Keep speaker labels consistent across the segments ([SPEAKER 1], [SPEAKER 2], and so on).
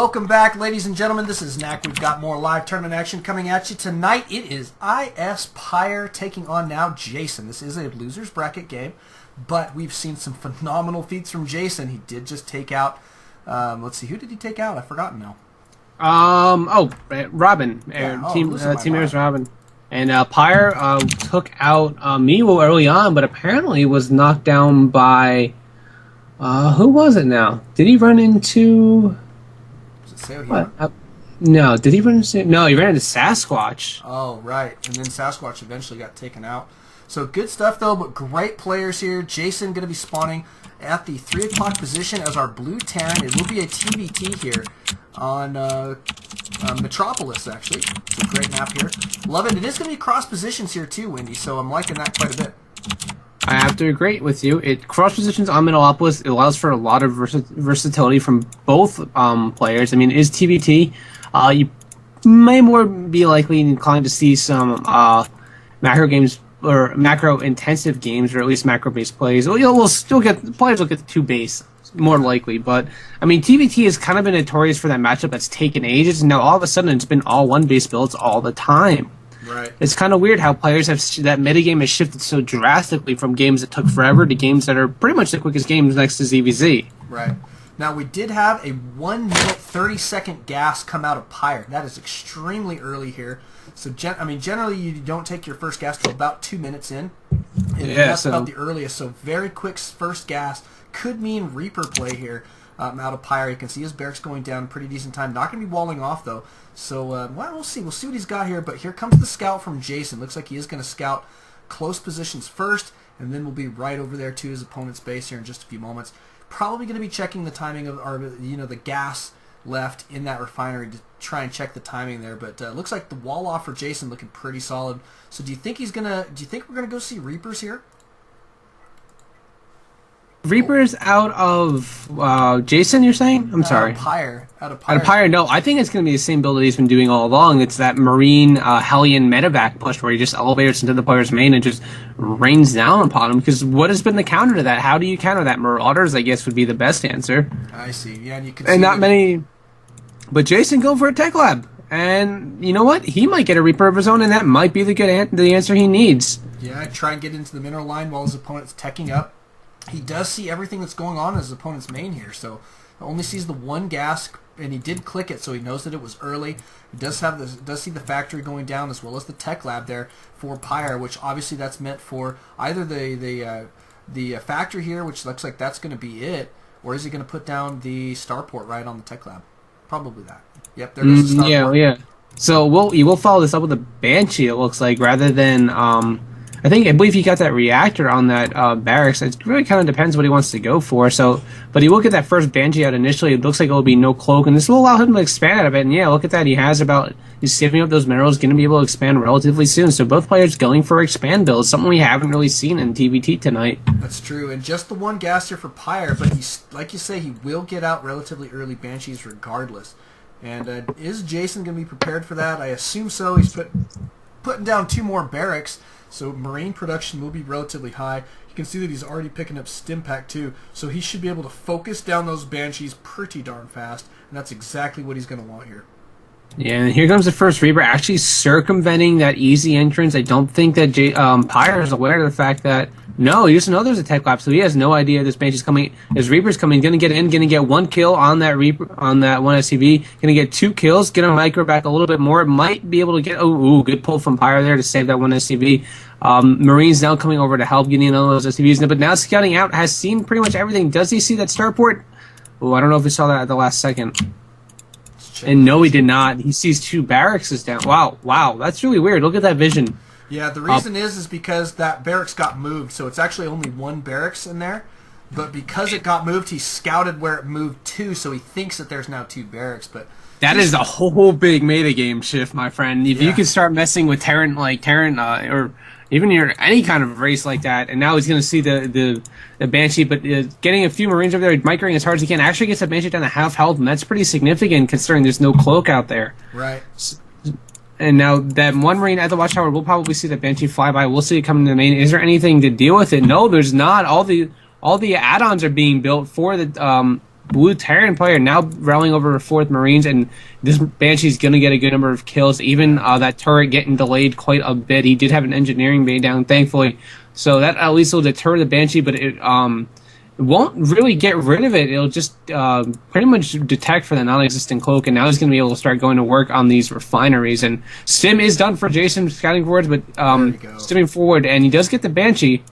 [SPEAKER 1] Welcome back, ladies and gentlemen. This is Knack. We've got more live tournament action coming at you tonight. It is iSPyre taking on now Jason. This is a loser's bracket game, but we've seen some phenomenal feats from Jason. He did just take out, let's see, who did he take out? I've forgotten now.
[SPEAKER 2] Robin.
[SPEAKER 1] Yeah,
[SPEAKER 2] Team Air's Robin. And Pyre took out me early on, but apparently was knocked down by... who was it now? Did he run into... No, did he run into... No, he ran into Sasquatch.
[SPEAKER 1] Oh, right. And then Sasquatch eventually got taken out. So good stuff, though, but great players here. Jason going to be spawning at the 3 o'clock position as our blue Terran. It will be a TvT here on Metropolis, actually. It's a great map here. Love it. It is going to be cross positions here, too, Wendy, so I'm liking that quite a bit.
[SPEAKER 2] I have to agree with you. It cross positions on Metalopolis. It allows for a lot of versatility from both players. I mean, it is TvT. You may more be likely inclined to see some macro games or macro intensive games, or at least macro based plays. We'll still get players will get the 2 base more likely, but I mean, TvT has kind of been notorious for that matchup that's taken ages, and now all of a sudden it's been all 1 base builds all the time.
[SPEAKER 1] Right.
[SPEAKER 2] It's kind of weird how players have that metagame has shifted so drastically from games that took forever to games that are pretty much the quickest games next to ZVZ.
[SPEAKER 1] Right. Now, we did have a 1 minute 30-second gas come out of Pyre. That is extremely early here. So, generally you don't take your first gas till about 2 minutes in. And that's about the earliest. So, very quick first gas could mean Reaper play here out of Pyre. You can see his barracks going down a pretty decent time. Not going to be walling off, though. So, well, we'll see. We'll see what he's got here. But here comes the scout from Jason. Looks like he is going to scout close positions first, and then we'll be right over there to his opponent's base here in just a few moments. Probably going to be checking the timing of, or the gas left in that refinery to try and check the timing there. But looks like the wall off for Jason looking pretty solid. So, do you think he's gonna? Do you think we're gonna go see Reapers here?
[SPEAKER 2] Reapers out of Jason, you're saying? I'm sorry.
[SPEAKER 1] Pyre. Out of
[SPEAKER 2] Pyre, no. I think it's going to be the same build that he's been doing all along. It's that Marine Hellion medevac push where he just elevates into the player's main and just rains down upon him. Because what has been the counter to that? How do you counter that? Marauders, I guess, would be the best answer.
[SPEAKER 1] I see. Yeah, and you can.
[SPEAKER 2] And not many. But Jason going for a tech lab, and you know what? He might get a Reaper of his own, and that might be the answer he needs.
[SPEAKER 1] Yeah, try and get into the mineral line while his opponent's teching up. He does see everything that's going on in his opponent's main here, so only sees the 1 gas, and he did click it, so he knows that it was early. He does have this, does see the factory going down as well as the tech lab there for Pyre, which obviously that's meant for either the factory here, which looks like that's going to be it, or is he going to put down the starport right on the tech lab? Probably that. Yep, there goes the starport.
[SPEAKER 2] Yeah. So you will follow this up with a Banshee, it looks like, rather than I believe he got that reactor on that barracks. It really kind of depends what he wants to go for. So, but he will get that first Banshee out initially. It looks like it will be no cloak, and this will allow him to expand out of it. And yeah, look at that. He's saving up those minerals, going to be able to expand relatively soon. So both players going for expand builds, something we haven't really seen in TvT tonight.
[SPEAKER 1] That's true, and just the 1 gas here for Pyre, but he's, like you say, he will get out relatively early Banshees regardless. And is Jason going to be prepared for that? I assume so. He's putting down 2 more barracks. So Marine production will be relatively high. You can see that he's already picking up stim pack too, so he should be able to focus down those Banshees pretty darn fast, and that's exactly what he's going to want here.
[SPEAKER 2] Yeah, and here comes the first Reaper, actually circumventing that easy entrance. I don't think that Pyre is aware of the fact that, no, he doesn't know there's a tech lab, so he has no idea this Banshee's coming. His Reaper's coming, going to get in, going to get 1 kill on that Reaper, on that 1 SCV, going to get 2 kills, get a micro back a little bit more, might be able to get, good pull from Pyre there to save that 1 SCV. Marines now coming over to help getting another of those SCVs, but now scouting out, has seen pretty much everything. Does he see that starport? Oh, I don't know if he saw that at the last second. And no, he did not. He sees 2 barracks down. Wow, that's really weird. Look at that vision.
[SPEAKER 1] Yeah, the reason is because that barracks got moved, so it's actually only 1 barracks in there. But because it got moved, he scouted where it moved to, so he thinks that there's now 2 barracks. But
[SPEAKER 2] that is a whole big metagame shift, my friend. If you can start messing with Terran, or even any kind of race like that, and now he's going to see the Banshee, but getting a few Marines over there, microing as hard as he can, actually gets that Banshee down to half health, and that's pretty significant considering there's no cloak out there.
[SPEAKER 1] Right.
[SPEAKER 2] And now that 1 Marine at the watchtower, we'll probably see the Banshee fly by. We'll see it coming to the main. Is there anything to deal with it? No, there's not. All the add-ons are being built for the blue Terran player now rallying over 4th Marines, and this Banshee's going to get a good number of kills. Even that turret getting delayed quite a bit. He did have an engineering bay down, thankfully, so that at least will deter the Banshee, but it won't really get rid of it. It'll just pretty much detect for the non-existent cloak, and now he's going to be able to start going to work on these refineries. And stim is done for Jason scouting forwards, but stimming forward, and he does get the Banshee.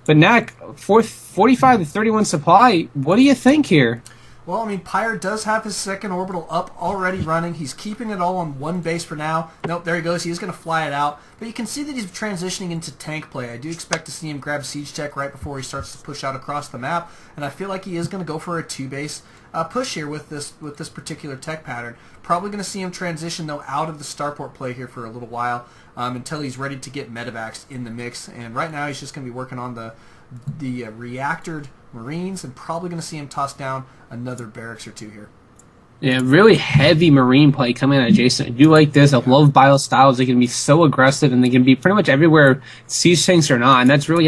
[SPEAKER 2] But Knack, 45 to 31 supply, what do you think here?
[SPEAKER 1] Well, I mean, Pyre does have his second orbital up already running. He's keeping it all on one base for now. Nope, there he goes. He is going to fly it out. But you can see that he's transitioning into tank play. I do expect to see him grab Siege Tech right before he starts to push out across the map. And I feel like he is going to go for a 2-base push here with this particular tech pattern. Probably going to see him transition, though, out of the starport play here for a little while until he's ready to get medevacs in the mix. And right now he's just going to be working on the reactored Marines, and probably going to see him toss down another barracks or two here.
[SPEAKER 2] Yeah, really heavy Marine play coming out of Jason. I do like this. I love bio styles. They can be so aggressive, and they can be pretty much everywhere siege tanks are not. And that's really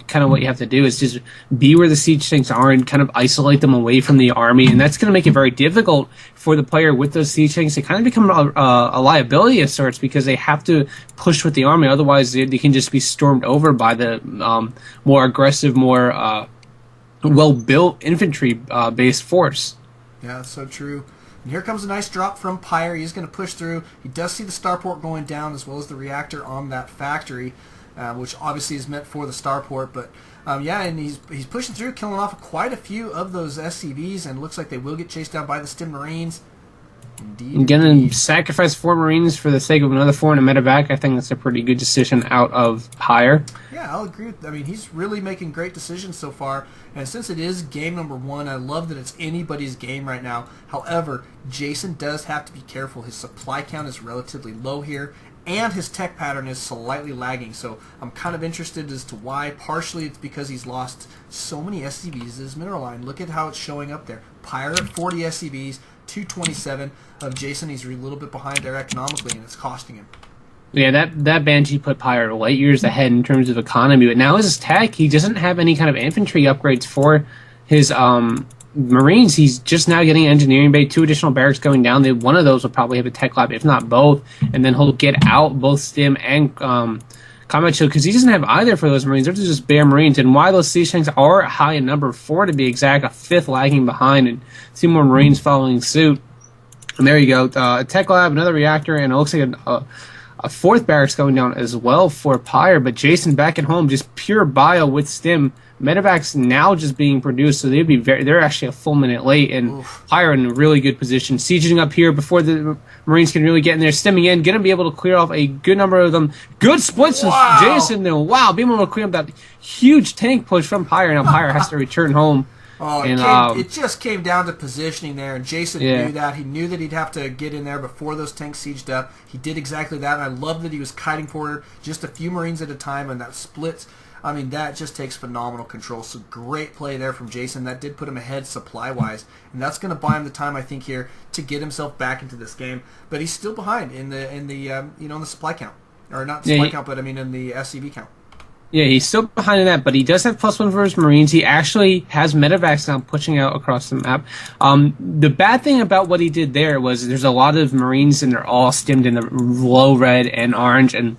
[SPEAKER 2] kind of what you have to do is just be where the siege tanks are and kind of isolate them away from the army. And that's going to make it very difficult for the player with those siege tanks to kind of become a liability of sorts, because they have to push with the army. Otherwise, they can just be stormed over by the more aggressive, more well-built infantry-based force.
[SPEAKER 1] Yeah, that's so true. And here comes a nice drop from Pyre. He's going to push through. He does see the starport going down, as well as the reactor on that factory, which obviously is meant for the starport. But yeah, and he's pushing through, killing off quite a few of those SCVs, and looks like they will get chased down by the Stim Marines. Indeed.
[SPEAKER 2] Going to sacrifice 4 Marines for the sake of another 4 and a medevac. I think that's a pretty good decision out of Pyre.
[SPEAKER 1] Yeah, I'll agree with. I mean, he's really making great decisions so far. And since it is game number 1, I love that it's anybody's game right now. However, Jason does have to be careful. His supply count is relatively low here, and his tech pattern is slightly lagging. So I'm kind of interested as to why. Partially it's because he's lost so many SCVs in his mineral line. Look at how it's showing up there. Pyre at 40 SCVs, 227 of Jason. He's a little bit behind there economically, and it's costing him.
[SPEAKER 2] Yeah, that Banshee put Pyre light years ahead in terms of economy, but now his tech, he doesn't have any kind of infantry upgrades for his Marines. He's just now getting engineering bay, 2 additional barracks going down. One of those will probably have a tech lab, if not both, and then he'll get out both Stim and combat shield, because he doesn't have either for those Marines. They're just bare Marines, and why those siege tanks are high in number, 4 to be exact, a 5th lagging behind, and 2 more Marines following suit. And there you go, a tech lab, another reactor, and it looks like a 4th barracks going down as well for Pyre. But Jason back at home, just pure bio with Stim. Medevacs now just being produced, so they're actually a full minute late, and Pyre in a really good position, sieging up here before the Marines can really get in there, stimming in, going to be able to clear off a good number of them. Good splits with Jason, though. Wow, being able to clear up that huge tank push from Pyre. Now Pyre has to return home.
[SPEAKER 1] Oh, it just came down to positioning there, and Jason knew that. He knew that he'd have to get in there before those tanks sieged up. He did exactly that, and I love that he was kiting forward just a few Marines at a time, and that splits. I mean, that just takes phenomenal control. So great play there from Jason. That did put him ahead supply-wise, and that's going to buy him the time, I think, here to get himself back into this game. But he's still behind in the supply count, or not supply count, but I mean in the SCV count.
[SPEAKER 2] Yeah, he's still behind in that, but he does have +1 for his Marines. He actually has medevacs now pushing out across the map. The bad thing about what he did there was there's a lot of Marines, and they're all stimmed in the low red and orange, and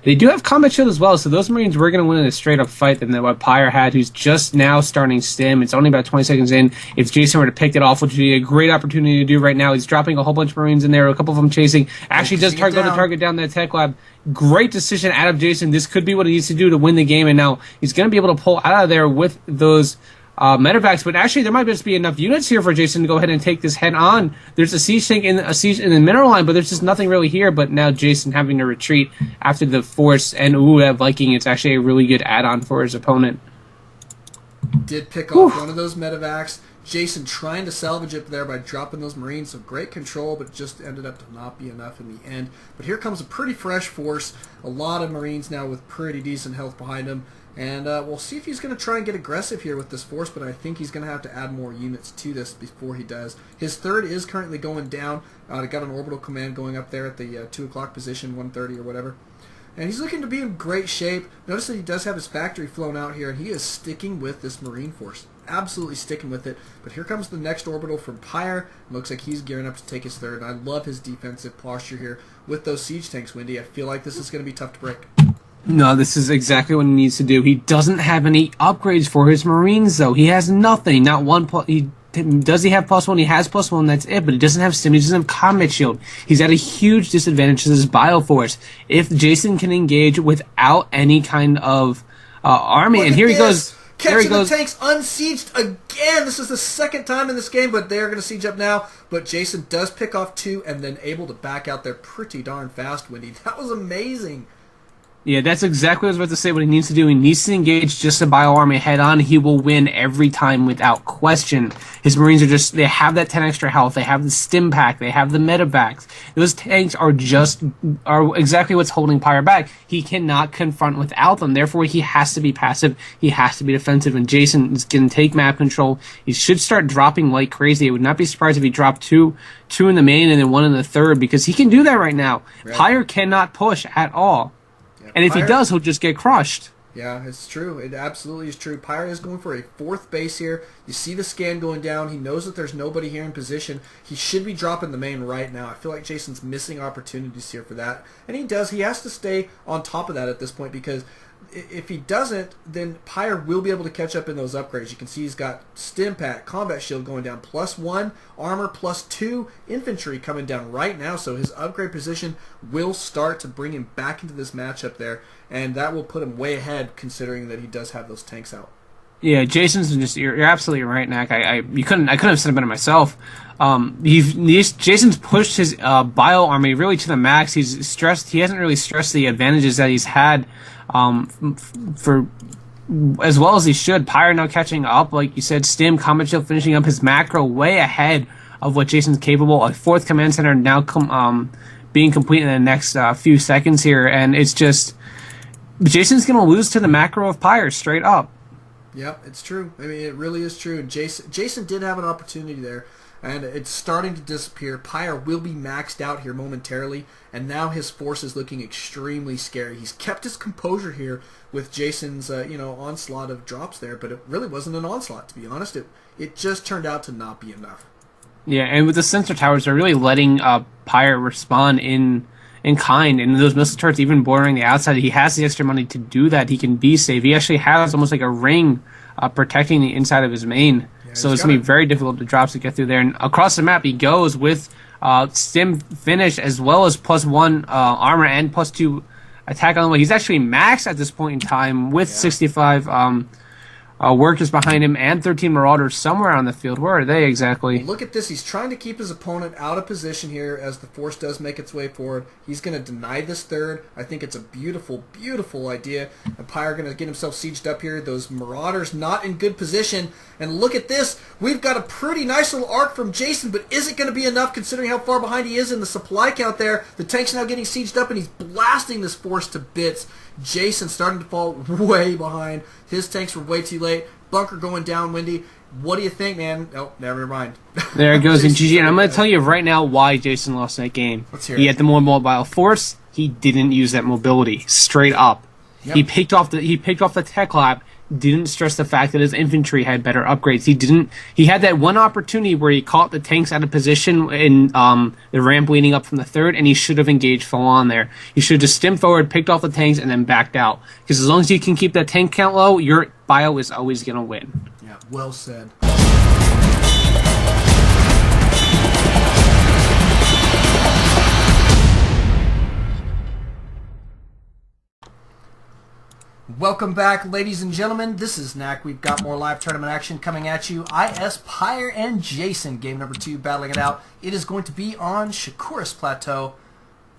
[SPEAKER 2] they do have combat shield as well, so those Marines were going to win in a straight-up fight than what Pyre had, who's just now starting stim. It's only about 20 seconds in. If Jason were to pick it off, which would be a great opportunity to do right now, he's dropping a whole bunch of Marines in there, a couple of them chasing. Actually does go to target down that tech lab. Great decision out of Jason. This could be what he needs to do to win the game, and now he's going to be able to pull out of there with those medevacs, but actually there might just be enough units here for Jason to go ahead and take this head on. There's a siege tank in the mineral line, but there's just nothing really here. But now Jason having to retreat after the force, and that Viking, it's actually a really good add-on for his opponent.
[SPEAKER 1] Did pick off one of those medevacs. Jason trying to salvage it there by dropping those Marines, so great control, but just ended up to not be enough in the end. But here comes a pretty fresh force, a lot of Marines now with pretty decent health behind them. And we'll see if he's going to try and get aggressive here with this force, but I think he's going to have to add more units to this before he does. His 3rd is currently going down. Got an orbital command going up there at the 2 o'clock position, 1:30 or whatever. And he's looking to be in great shape. Notice that he does have his factory flown out here, and he is sticking with this Marine force. absolutely sticking with it. But here comes the next orbital from Pyre. Looks like he's gearing up to take his third. And I love his defensive posture here with those siege tanks, Wendy. I feel like this is going to be tough to break.
[SPEAKER 2] No, this is exactly what he needs to do. He doesn't have any upgrades for his Marines, though. He has nothing. Not one. Does he have +1? He has +1. That's it. But he doesn't have stim. He doesn't have combat shield. He's at a huge disadvantage to his Bioforce. If Jason can engage without any kind of army, and here he goes.
[SPEAKER 1] Catching the tanks unsieged again. This is the second time in this game, but they're going to siege up now. But Jason does pick off 2 and then able to back out there pretty darn fast, Wendy. That was amazing.
[SPEAKER 2] Yeah, that's exactly what I was about to say. What he needs to do, he needs to engage just a bio army head on. He will win every time without question. His Marines they have that 10 extra health. They have the stim pack. They have the medevacs. Those tanks are exactly what's holding Pyre back. He cannot confront without them. Therefore, he has to be passive. He has to be defensive. And Jason is going to take map control. He should start dropping like crazy. I would not be surprised if he dropped two in the main and then 1 in the third, because he can do that right now. Right. Pyre cannot push at all. And if he does, he'll just get crushed.
[SPEAKER 1] Yeah, it's true. It absolutely is true. Pyre is going for a 4th base here. You see the scan going down. He knows that there's nobody here in position. He should be dropping the main right now. I feel like Jason's missing opportunities here for that. And he does. He has to stay on top of that at this point, because if he doesn't, then Pyre will be able to catch up in those upgrades. You can see he's got stim pack, combat shield going down, +1, armor +2, infantry coming down right now. So his upgrade position will start to bring him back into this matchup there, and that will put him way ahead considering that he does have those tanks out.
[SPEAKER 2] Yeah, Jason's you're absolutely right, Nack. I couldn't have said it better myself. Jason's pushed his bio army really to the max. He's stressed. He hasn't really stressed the advantages that he's had for as well as he should. Pyre now catching up, like you said, stim, combat shield finishing up his macro way ahead of what Jason's capable. A 4th command center now being complete in the next few seconds here, and it's just Jason's going to lose to the macro of Pyre straight up.
[SPEAKER 1] Yep, it's true. I mean, it really is true. Jason did have an opportunity there, and it's starting to disappear. Pyre will be maxed out here momentarily, and now his force is looking extremely scary. He's kept his composure here with Jason's onslaught of drops there, but it really wasn't an onslaught, to be honest. It just turned out to not be enough. Yeah,
[SPEAKER 2] and with the sensor towers, they're really letting Pyre respond in kind, and those missile turrets even bordering the outside. He has the extra money to do that. He can be safe. He actually has almost like a ring protecting the inside of his main. Yeah, so it's going to be very difficult to drops to get through there. And across the map, he goes with stim finish as well as +1 armor and +2 attack on the way. He's actually maxed at this point in time with 65 workers behind him and 13 Marauders somewhere on the field. Where are they exactly?
[SPEAKER 1] Look at this. He's trying to keep his opponent out of position here as the force does make its way forward. He's going to deny this third. I think it's a beautiful, beautiful idea. And Pyre going to get himself sieged up here. Those Marauders not in good position. And look at this. We've got a pretty nice little arc from Jason, but is it going to be enough considering how far behind he is in the supply count there? The tank's now getting sieged up, and he's blasting this force to bits. Jason starting to fall way behind. His tanks were way too late. Bunker going down, Wendy. What do you think, man? Oh, never mind.
[SPEAKER 2] There it goes in GG. And I'm going to tell you right now why Jason lost that game.
[SPEAKER 1] Let's hear it.
[SPEAKER 2] He had the more mobile force. He didn't use that mobility. Straight up. Yep. He picked off the tech lab. Didn't stress the fact that his infantry had better upgrades. He had that one opportunity where he caught the tanks out of position in the ramp leading up from the third, and he should have engaged full on there. He should have just stemmed forward, picked off the tanks, and then backed out. Because as long as you can keep that tank count low, your bio is always going to win.
[SPEAKER 1] Yeah, well said. Welcome back, ladies and gentlemen. This is Knack. We've got more live tournament action coming at you. iSPyre and Jason, game number 2, battling it out. It is going to be on Shakuris Plateau.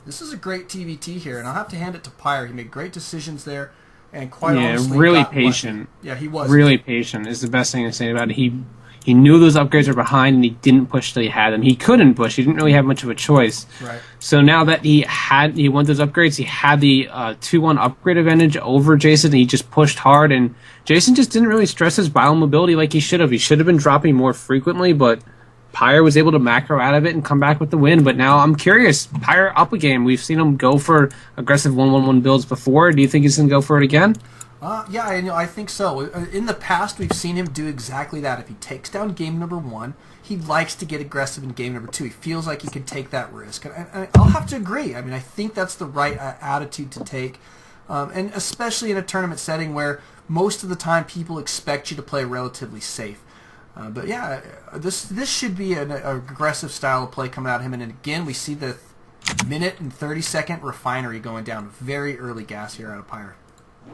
[SPEAKER 1] This is a great TvT here, and I'll have to hand it to Pyre. He made great decisions there, and quite honestly,
[SPEAKER 2] really patient.
[SPEAKER 1] Yeah, he was
[SPEAKER 2] really patient. Is the best thing to say about it. He knew those upgrades were behind, and he didn't push till he had them. He couldn't push. He didn't really have much of a choice.
[SPEAKER 1] Right.
[SPEAKER 2] So now that he won those upgrades, he had the 2-1 upgrade advantage over Jason, and he just pushed hard. And Jason just didn't really stress his biomobility like he should have. He should have been dropping more frequently, but Pyre was able to macro out of it and come back with the win. But now I'm curious. Pyre up a game. We've seen him go for aggressive 1-1-1 builds before. Do you think he's going to go for it again?
[SPEAKER 1] Yeah, I think so. In the past, we've seen him do exactly that. If he takes down game number 1, he likes to get aggressive in game number 2. He feels like he can take that risk. And I'll have to agree. I mean, I think that's the right attitude to take, and especially in a tournament setting where most of the time people expect you to play relatively safe. But yeah, this should be an aggressive style of play coming out of him. And again, we see the minute and 30-second refinery going down. Very early gas here out of Pyre.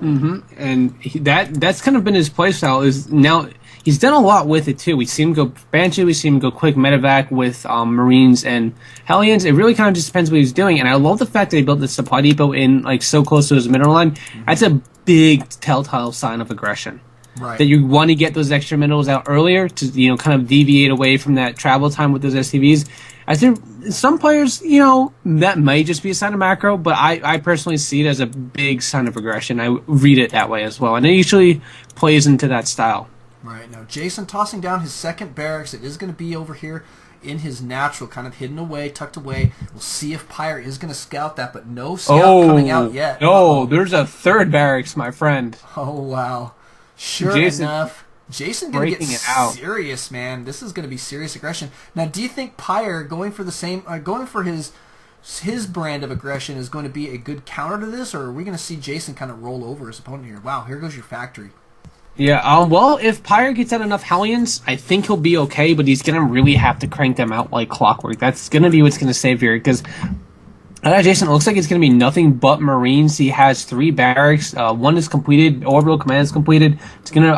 [SPEAKER 2] And that's kind of been his play style. Is now he's done a lot with it too. We see him go Banshee, we see him go quick medevac with Marines and Hellions. It really kind of just depends what he's doing. And I love the fact that he built the supply depot in like so close to his mineral line. That's a big telltale sign of aggression.
[SPEAKER 1] Right.
[SPEAKER 2] That you want to get those extra minerals out earlier to kind of deviate away from that travel time with those SCVs. I think some players, that may just be a sign of macro, but I personally see it as a big sign of aggression. I read it that way as well, and it usually plays into that style.
[SPEAKER 1] Right. Now, Jason tossing down his second barracks. It is going to be over here in his natural, kind of hidden away, tucked away. We'll see if Pyre is going to scout that, but no scout coming out yet.
[SPEAKER 2] No, there's a third barracks, my friend.
[SPEAKER 1] Oh, wow. Sure enough. Jason going to get serious, man. This is going to be serious aggression. Now, do you think Pyre going for the same, going for his brand of aggression is going to be a good counter to this, or are we going to see Jason kind of roll over his opponent here? Wow, here goes your factory.
[SPEAKER 2] Yeah, well, if Pyre gets out enough Hellions, I think he'll be okay, but he's going to really have to crank them out like clockwork. That's going to be what's going to save here, because Jason, it looks like it's going to be nothing but Marines. He has 3 barracks. 1 is completed. Orbital command is completed. It's going to,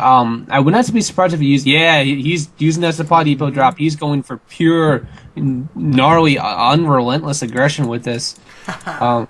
[SPEAKER 2] I would not be surprised if he's using that supply depot drop. He's going for pure, gnarly, unrelentless aggression with this.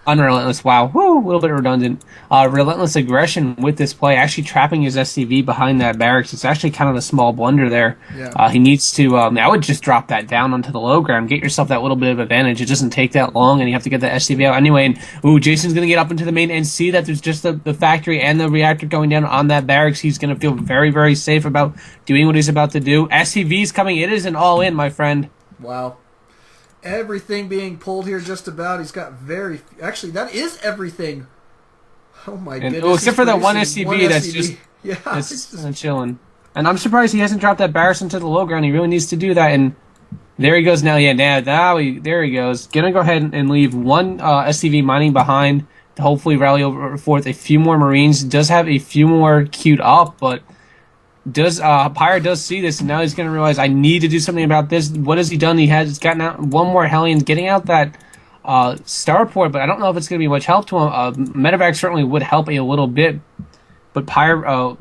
[SPEAKER 2] Unrelentless, wow, a little bit redundant. Relentless aggression with this play, actually trapping his SCV behind that barracks. It's actually kind of a small blunder there. Yeah. He needs to, I would just drop that down onto the low ground, get yourself that little bit of advantage. It doesn't take that long, and you have to get the SCV out anyway. And, Jason's going to get up into the main and see that there's just the factory and the reactor going down on that barracks. He's going to feel very, very safe about doing what he's about to do. SCV's coming. It is an all-in, my friend.
[SPEAKER 1] Wow. Everything being pulled here just about. He's got actually, that is everything. Oh my goodness.
[SPEAKER 2] Except for that one SCV that's just that's chilling. And I'm surprised he hasn't dropped that barracks into the low ground. He really needs to do that. And there he goes now. Yeah, there he goes. Gonna go ahead and leave one SCV mining behind to hopefully rally over forth a few more Marines. Does have a few more queued up, but Pyre does see this, and now he's going to realize, I need to do something about this. What has he done? He has gotten out one more Hellion, getting out that starport, but I don't know if it's going to be much help to him. Medevac certainly would help a little bit, but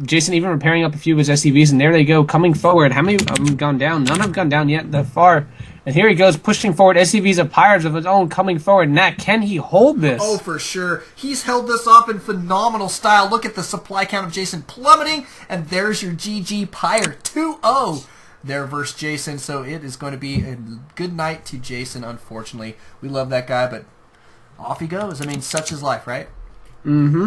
[SPEAKER 2] Jason even repairing up a few of his SCVs, and there they go, coming forward. How many have gone down? None have gone down yet that far. And here he goes, pushing forward. SCVs of Pyres of his own coming forward. Nat, can he hold this?
[SPEAKER 1] Oh, for sure. He's held this off in phenomenal style. Look at the supply count of Jason plummeting. And there's your GG Pyre 2-0 there versus Jason. So it is going to be a good night to Jason, unfortunately. We love that guy, but off he goes. I mean, such is life, right?
[SPEAKER 2] Mm-hmm.